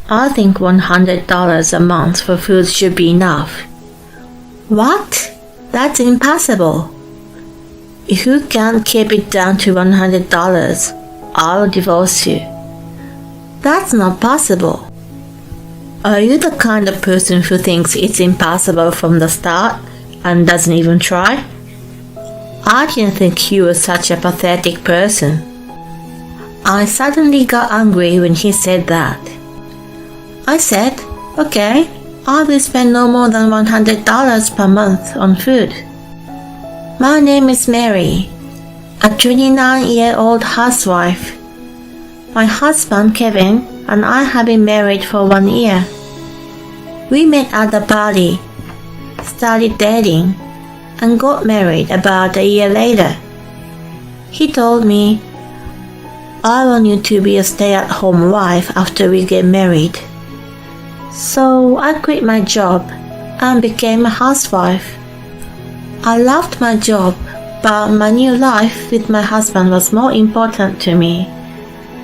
I think $100 a month for food should be enough. What? That's impossible. If you can't keep it down to $100, I'll divorce you. That's not possible. Are you the kind of person who thinks it's impossible from the start and doesn't even try? I didn't think you were such a pathetic person. I suddenly got angry when he said that. I said, okay, I will spend no more than $100 per month on food. My name is Mary, a 29-year-old housewife. My husband Kevin and I have been married for 1 year. We met at the party, started dating, and got married about a year later. He told me, I want you to be a stay-at-home wife after we get married. So I quit my job and became a housewife. I loved my job, but my new life with my husband was more important to me.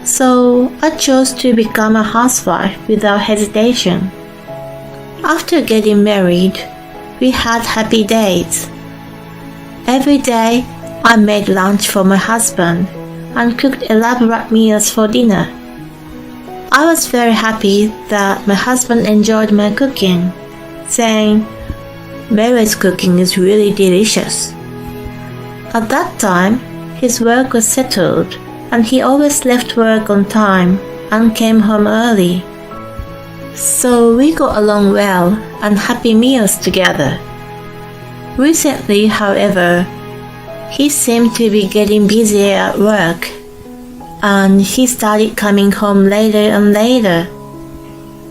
So I chose to become a housewife without hesitation. After getting married, we had happy days. Every day, I made lunch for my husband and cooked elaborate meals for dinner. I was very happy that my husband enjoyed my cooking, saying, Mary's cooking is really delicious. At that time, his work was settled and he always left work on time and came home early. So we got along well and happy meals together. Recently, however, he seemed to be getting busier at work and he started coming home later and later.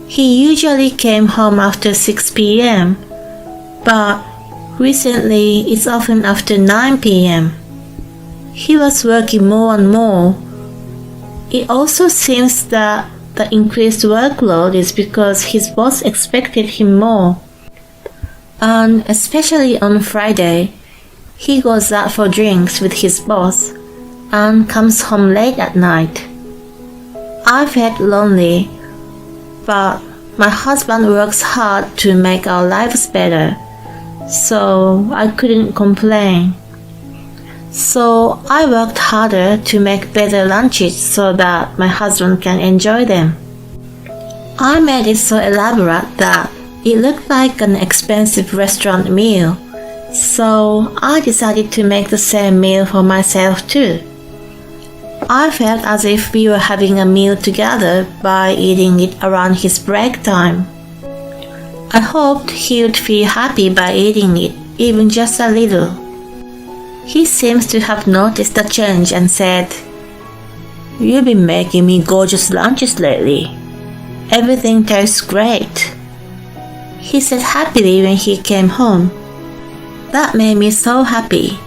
He usually came home after 6 p.m., but recently it's often after 9 p.m. He was working more and more. It also seems that the increased workload is because his boss expected him more. And especially on Friday, he goes out for drinks with his boss and comes home late at night. I felt lonely, but my husband works hard to make our lives better, so I couldn't complain. So I worked harder to make better lunches so that my husband can enjoy them. I made it so elaborate that it looked like an expensive restaurant meal, so I decided to make the same meal for myself too. I felt as if we were having a meal together by eating it around his break time. I hoped he would feel happy by eating it, even just a little. He seems to have noticed the change and said, You've been making me gorgeous lunches lately. Everything tastes great. He said happily when he came home. That made me so happy.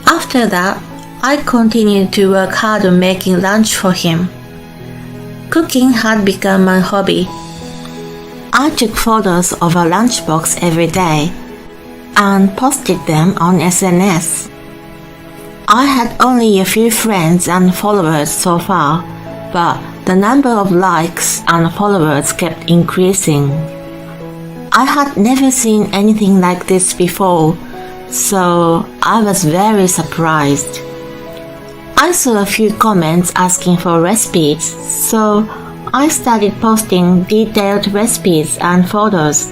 After that, I continued to work hard on making lunch for him. Cooking had become my hobby. I took photos of our lunchbox every day and posted them on SNS. I had only a few friends and followers so far, but the number of likes and followers kept increasing. I had never seen anything like this before, so I was very surprised. I saw a few comments asking for recipes, so I started posting detailed recipes and photos.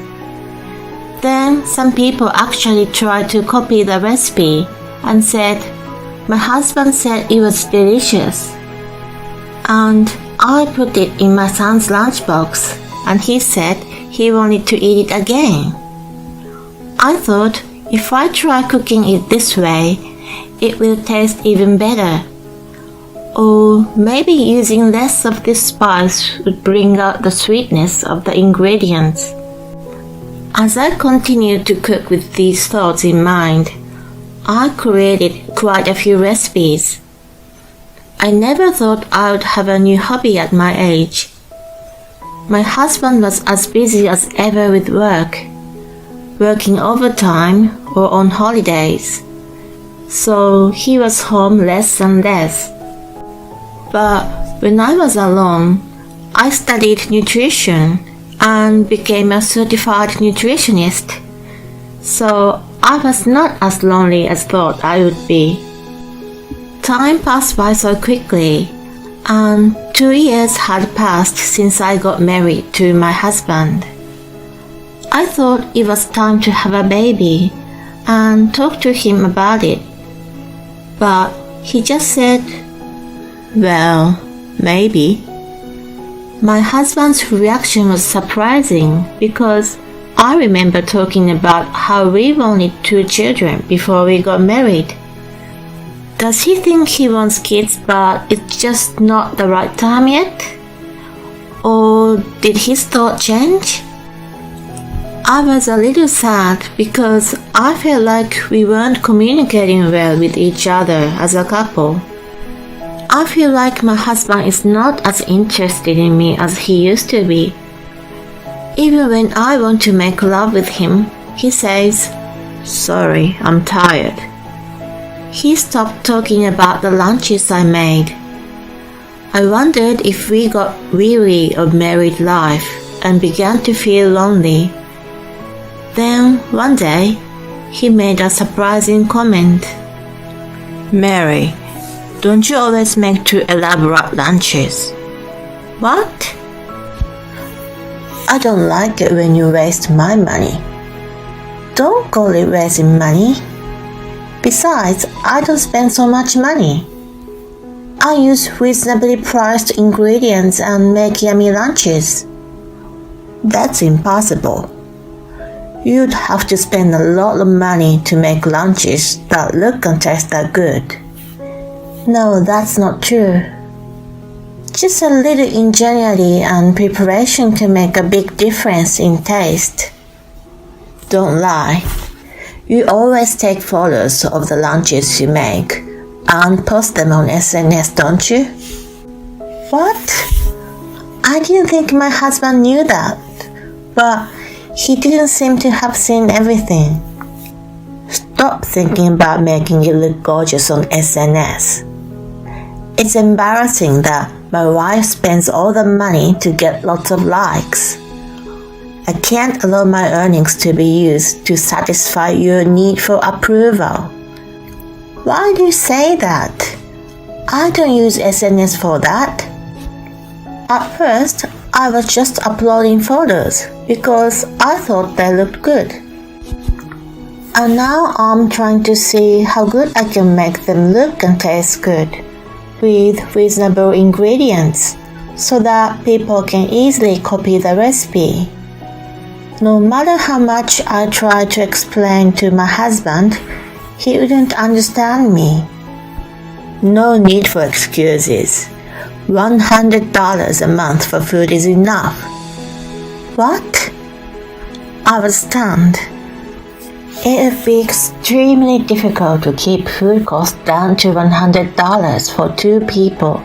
Then some people actually tried to copy the recipe and said, My husband said it was delicious. And I put it in my son's lunchbox and he said he wanted to eat it again. I thought if I try cooking it this way, it will taste even better. Or maybe using less of this spice would bring out the sweetness of the ingredients. As I continued to cook with these thoughts in mind, I created quite a few recipes. I never thought I would have a new hobby at my age. My husband was as busy as ever with work, working overtime or on holidays, so he was home less and less. But when I was alone, I studied nutrition and became a certified nutritionist. So I was not as lonely as thought I would be. Time passed by so quickly, and 2 years had passed since I got married to my husband. I thought it was time to have a baby and talk to him about it. But he just said, "Well, maybe." My husband's reaction was surprising because I remember talking about how we wanted 2 children before we got married. Does he think he wants kids but it's just not the right time yet? Or did his thought change? I was a little sad because I felt like we weren't communicating well with each other as a couple. I feel like my husband is not as interested in me as he used to be. Even when I want to make love with him, he says, "Sorry, I'm tired." He stopped talking about the lunches I made. I wondered if we got weary of married life and began to feel lonely. Then one day, he made a surprising comment. "Mary, don't you always make too elaborate lunches?" "What?" "I don't like it when you waste my money." "Don't call it wasting money. Besides, I don't spend so much money. I use reasonably priced ingredients and make yummy lunches." "That's impossible. You'd have to spend a lot of money to make lunches that look and taste that good." "No, that's not true. Just a little ingenuity and preparation can make a big difference in taste." "Don't lie. You always take photos of the lunches you make and post them on SNS, don't you?" "What? I didn't think my husband knew that, but he didn't seem to have seen everything." "Stop thinking about making it look gorgeous on SNS. It's embarrassing that my wife spends all the money to get lots of likes. I can't allow my earnings to be used to satisfy your need for approval." "Why do you say that? I don't use SNS for that." "At first, I was just uploading photos because I thought they looked good. And now I'm trying to see how good I can make them look and taste good with reasonable ingredients so that people can easily copy the recipe." No matter how much I tried to explain to my husband, he wouldn't understand me. "No need for excuses. $100 a month for food is enough." "What?" I was stunned. It would be extremely difficult to keep food costs down to $100 for 2 people.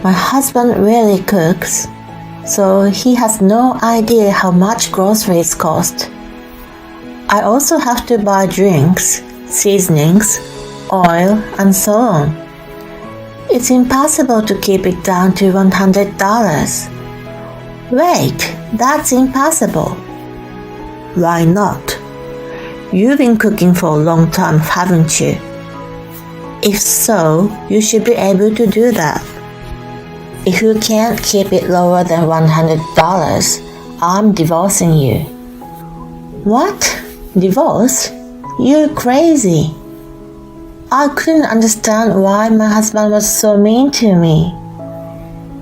My husband rarely cooks, so he has no idea how much groceries cost. I also have to buy drinks, seasonings, oil, and so on. It's impossible to keep it down to $100. "Wait, that's impossible." "Why not? You've been cooking for a long time, haven't you? If so, you should be able to do that. If you can't keep it lower than $100, I'm divorcing you." "What? Divorce? You're crazy." I couldn't understand why my husband was so mean to me.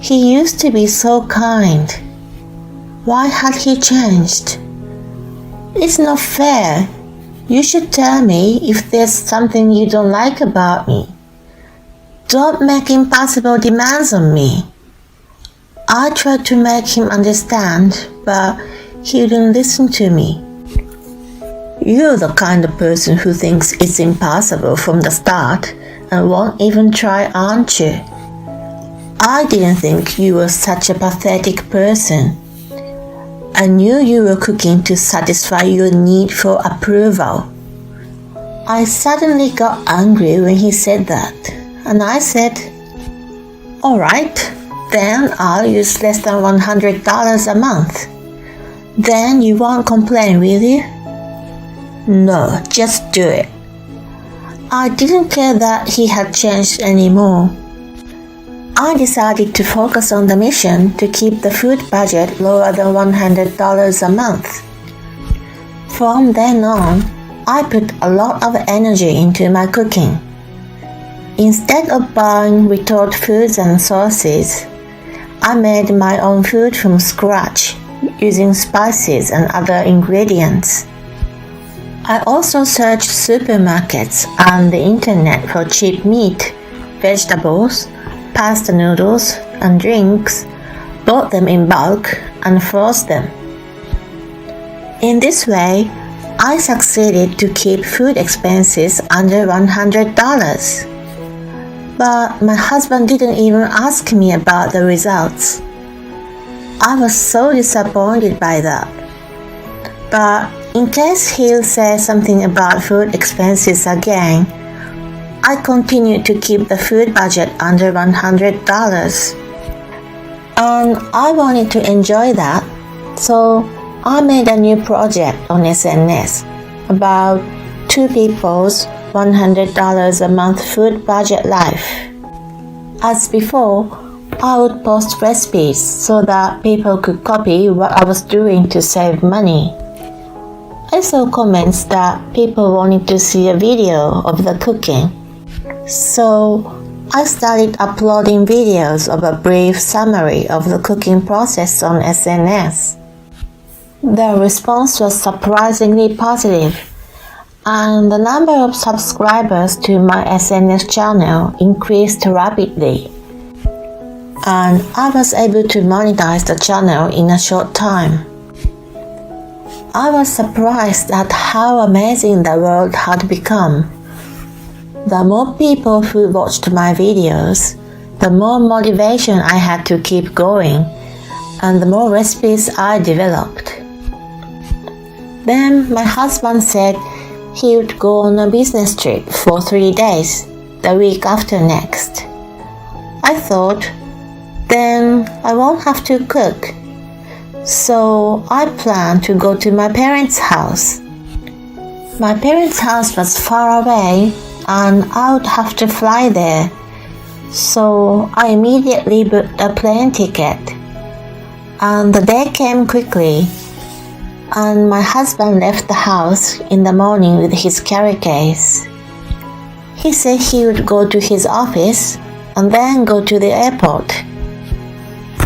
He used to be so kind. Why had he changed? "It's not fair. You should tell me if there's something you don't like about me. Don't make impossible demands on me." I tried to make him understand, but he wouldn't listen to me. "You're the kind of person who thinks it's impossible from the start and won't even try, aren't you? I didn't think you were such a pathetic person. I knew you were cooking to satisfy your need for approval." I suddenly got angry when he said that, and I said, "All right, Then I'll use less than $100 a month. Then you won't complain, will you? No, just do it. I didn't care that he had changed anymore. I decided to focus on the mission to keep the food budget lower than $100 a month. From then on, I put a lot of energy into my cooking. Instead of buying retold foods and sauces, I made my own food from scratch using spices and other ingredients. I also searched supermarkets and the internet for cheap meat, vegetables, pasta noodles, and drinks, bought them in bulk, and froze them. In this way, I succeeded to keep food expenses under $100. But my husband didn't even ask me about the results. I was so disappointed by that. But in case he'll say something about food expenses again, I continued to keep the food budget under $100. And I wanted to enjoy that, so I made a new project on SNS about two people's $100 a month food budget life. As before, I would post recipes so that people could copy what I was doing to save money. I saw comments that people wanted to see a video of the cooking. So I started uploading videos of a brief summary of the cooking process on SNS. The response was surprisingly positive, and the number of subscribers to my SNS channel increased rapidly. And I was able to monetize the channel in a short time. I was surprised at how amazing the world had become. The more people who watched my videos, the more motivation I had to keep going, and the more recipes I developed. Then my husband said he would go on a business trip for 3 days, the week after next. I thought, then I won't have to cook. So I planned to go to my parents' house. My parents' house was far away and I would have to fly there. So I immediately booked a plane ticket. And the day came quickly, and my husband left the house in the morning with his carry case. He said he would go to his office and then go to the airport.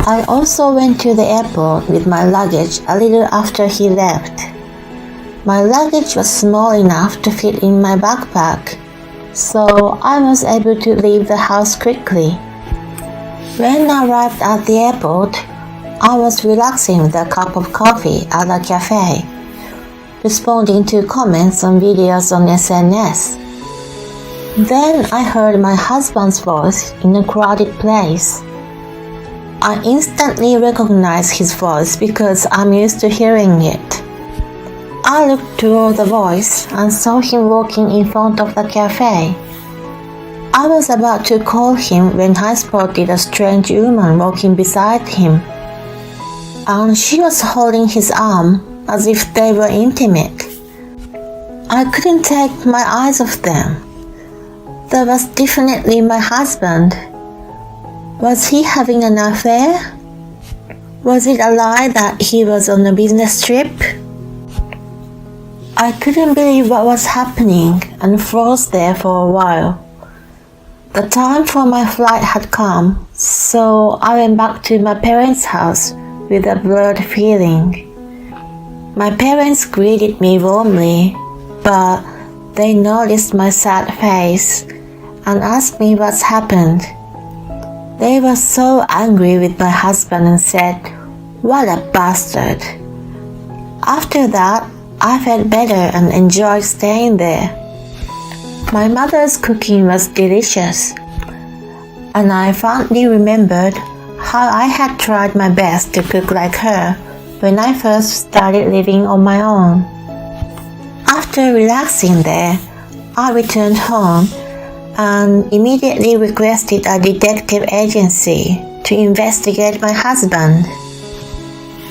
I also went to the airport with my luggage a little after he left. My luggage was small enough to fit in my backpack, so I was able to leave the house quickly. When I arrived at the airport, I was relaxing with a cup of coffee at a cafe, responding to comments on videos on SNS. Then I heard my husband's voice in a crowded place. I instantly recognized his voice because I'm used to hearing it. I looked toward the voice and saw him walking in front of the cafe. I was about to call him when I spotted a strange woman walking beside him, and she was holding his arm as if they were intimate. I couldn't take my eyes off them. That was definitely my husband. Was he having an affair? Was it a lie that he was on a business trip? I couldn't believe what was happening and froze there for a while. The time for my flight had come, so I went back to my parents' house with a blurred feeling. My parents greeted me warmly, but they noticed my sad face and asked me what's happened. They were so angry with my husband and said, "What a bastard." After that, I felt better and enjoyed staying there. My mother's cooking was delicious, and I fondly remembered how I had tried my best to cook like her when I first started living on my own. After relaxing there, I returned home and immediately requested a detective agency to investigate my husband.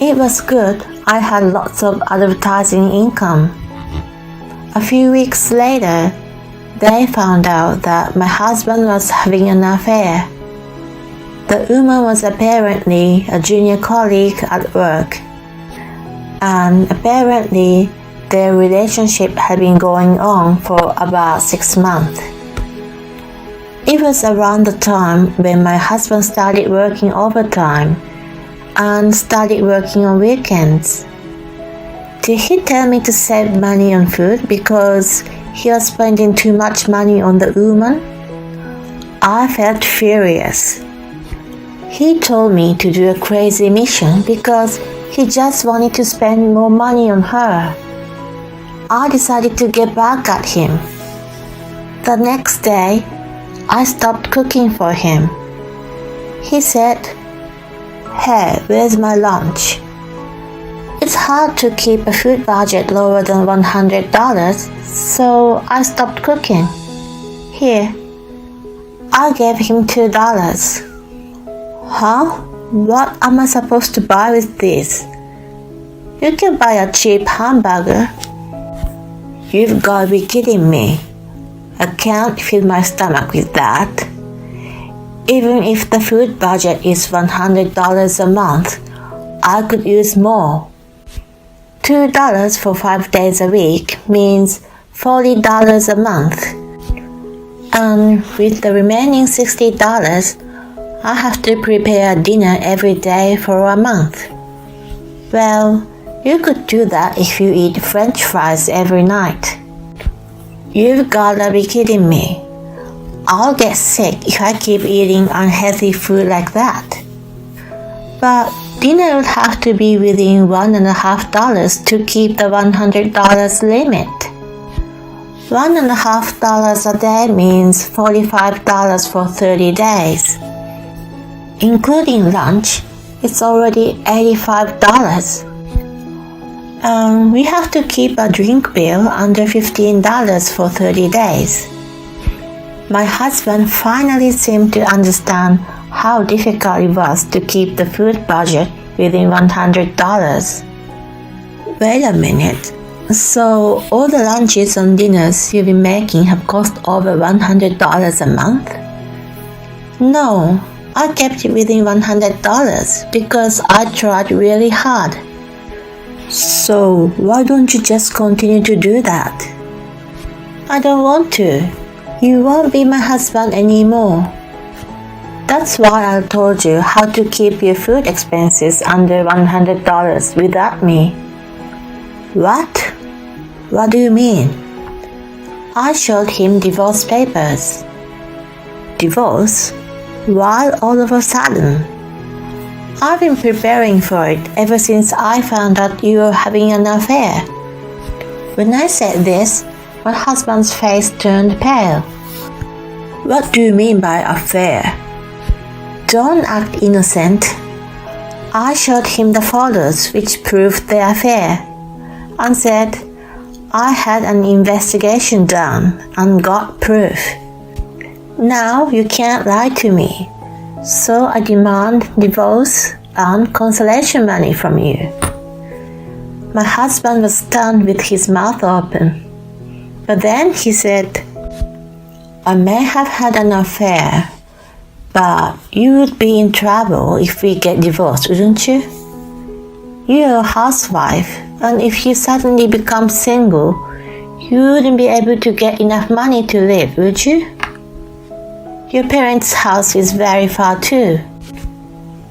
It was good. I had lots of advertising income. A few weeks later, they found out that my husband was having an affair. The woman was apparently a junior colleague at work, and apparently their relationship had been going on for about 6 months. It was around the time when my husband started working overtime and started working on weekends. Did he tell me to save money on food because he was spending too much money on the woman? I felt furious. He told me to do a crazy mission because he just wanted to spend more money on her. I decided to get back at him. The next day, I stopped cooking for him. He said, "Hey, where's my lunch?" It's hard to keep a food budget lower than $100, so I stopped cooking. Here, I gave him $2. Huh? What am I supposed to buy with this? You can buy a cheap hamburger. You've got to be kidding me. I can't fill my stomach with that. Even if the food budget is $100 a month, I could use more. $2 for 5 days a week means $40 a month. And with the remaining $60, I have to prepare dinner every day for a month. Well, you could do that if you eat French fries every night. You've gotta be kidding me. I'll get sick if I keep eating unhealthy food like that. But dinner would have to be within $1.50 to keep the $100 limit. $1.50 a day means $45 for 30 days. Including lunch, it's already $85. We have to keep a drink bill under $15 for 30 days. My husband finally seemed to understand how difficult it was to keep the food budget within $100. Wait a minute. So all the lunches and dinners you've been making have cost over $100 a month? No, I kept it within $100 because I tried really hard. So why don't you just continue to do that? I don't want to. You won't be my husband anymore. That's why I told you how to keep your food expenses under $100 without me. What? What do you mean? I showed him divorce papers. Divorce? Why all of a sudden? I've been preparing for it ever since I found out you were having an affair. When I said this, my husband's face turned pale. What do you mean by affair? Don't act innocent. I showed him the photos which proved the affair and said I had an investigation done and got proof. Now you can't lie to me, so I demand divorce and consolation money from you. My husband was stunned with his mouth open, but then he said, I may have had an affair, but you would be in trouble if we get divorced, wouldn't you? You're a housewife, and if you suddenly become single, you wouldn't be able to get enough money to live, would you? Your parents' house is very far too.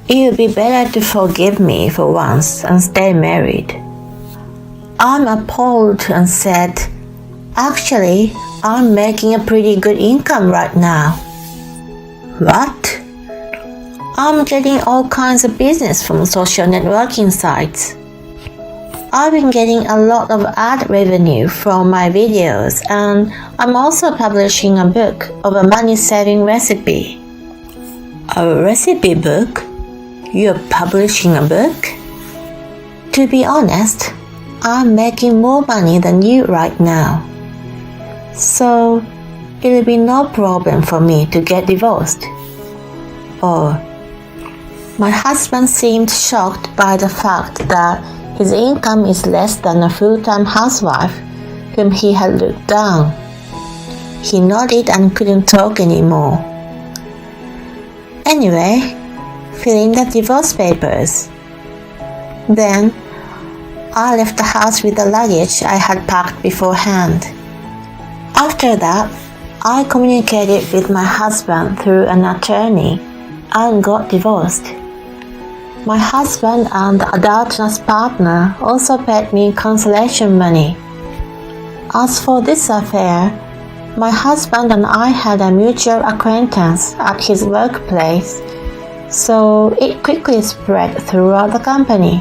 It would be better to forgive me for once and stay married. I'm appalled and said, actually, I'm making a pretty good income right now. What? I'm getting all kinds of business from social networking sites. I've been getting a lot of ad revenue from my videos, and I'm also publishing a book of a money-saving recipe. A recipe book? You're publishing a book? To be honest, I'm making more money than you right now. So, it'll be no problem for me to get divorced. Or, My husband seemed shocked by the fact that his income is less than a full-time housewife whom he had looked down. He nodded and couldn't talk anymore. Anyway, fill in the divorce papers. Then, I left the house with the luggage I had packed beforehand. After that, I communicated with my husband through an attorney and got divorced. My husband and the adult nurse partner also paid me consolation money. As for this affair, my husband and I had a mutual acquaintance at his workplace, so it quickly spread throughout the company.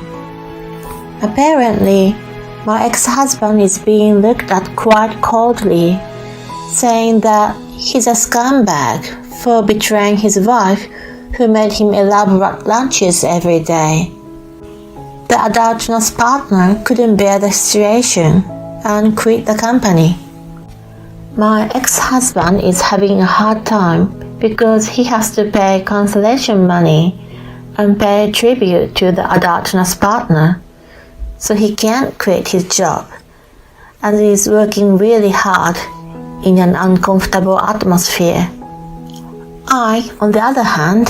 Apparently, my ex-husband is being looked at quite coldly, saying that he's a scumbag for betraying his wife who made him elaborate lunches every day. The adult nurse partner couldn't bear the situation and quit the company. My ex-husband is having a hard time because he has to pay consolation money and pay tribute to the adult nurse partner, so he can't quit his job and is working really hard in an uncomfortable atmosphere. I, on the other hand,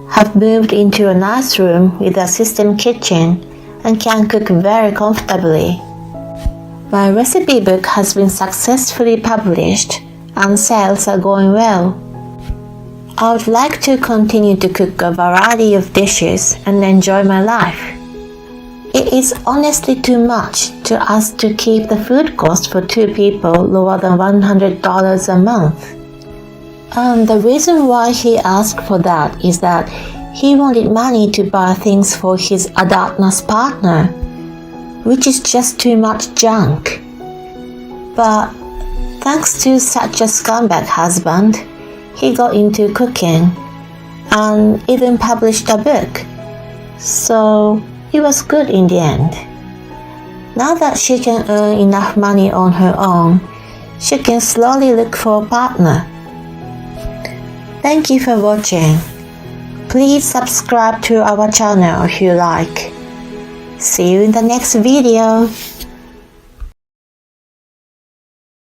have moved into a nice room with a system kitchen and can cook very comfortably. My recipe book has been successfully published and sales are going well. I would like to continue to cook a variety of dishes and enjoy my life. It is honestly too much to ask to keep the food cost for 2 people lower than $100 a month. And the reason why he asked for that is that he wanted money to buy things for his adult nurse partner, which is just too much junk. But thanks to such a scumbag husband, he got into cooking and even published a book. So it was good in the end. Now that she can earn enough money on her own, she can slowly look for a partner. Thank you for watching. Please subscribe to our channel if you like. See you in the next video.